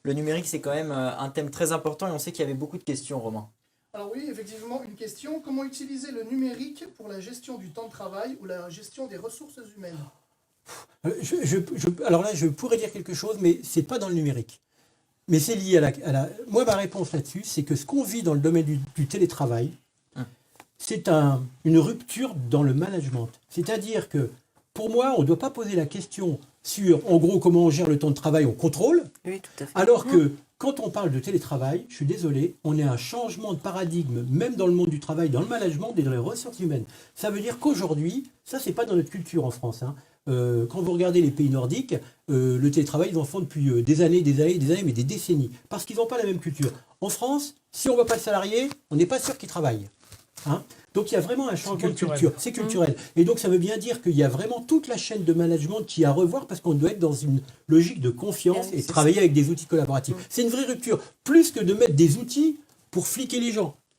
le numérique, c'est quand même un thème très important et on sait qu'il y avait beaucoup de questions, Romain. Alors oui, effectivement, une question. Comment utiliser le numérique pour la gestion du temps de travail ou la gestion des ressources humaines? Alors là, je pourrais dire quelque chose, mais c'est pas dans le numérique. Mais c'est lié Moi, ma réponse là-dessus, c'est que ce qu'on vit dans le domaine du télétravail, c'est une rupture dans le management. C'est-à-dire que, pour moi, on ne doit pas poser la question sur, en gros, comment on gère le temps de travail, on contrôle. Oui, tout à fait. Alors que, quand on parle de télétravail, je suis désolé, on est à un changement de paradigme, même dans le monde du travail, dans le management et dans les ressources humaines. Ça veut dire qu'aujourd'hui, ça, c'est pas dans notre culture en France, hein. Quand vous regardez les pays nordiques, le télétravail, ils en font depuis des années, mais des décennies. Parce qu'ils n'ont pas la même culture. En France, si on ne voit pas le salarié, on n'est pas sûr qu'il travaille. Hein. Donc il y a vraiment un changement de culture. C'est culturel. Et donc ça veut bien dire qu'il y a vraiment toute la chaîne de management qui est à revoir parce qu'on doit être dans une logique de confiance et travailler avec des outils collaboratifs. C'est une vraie rupture. Plus que de mettre des outils pour fliquer les gens.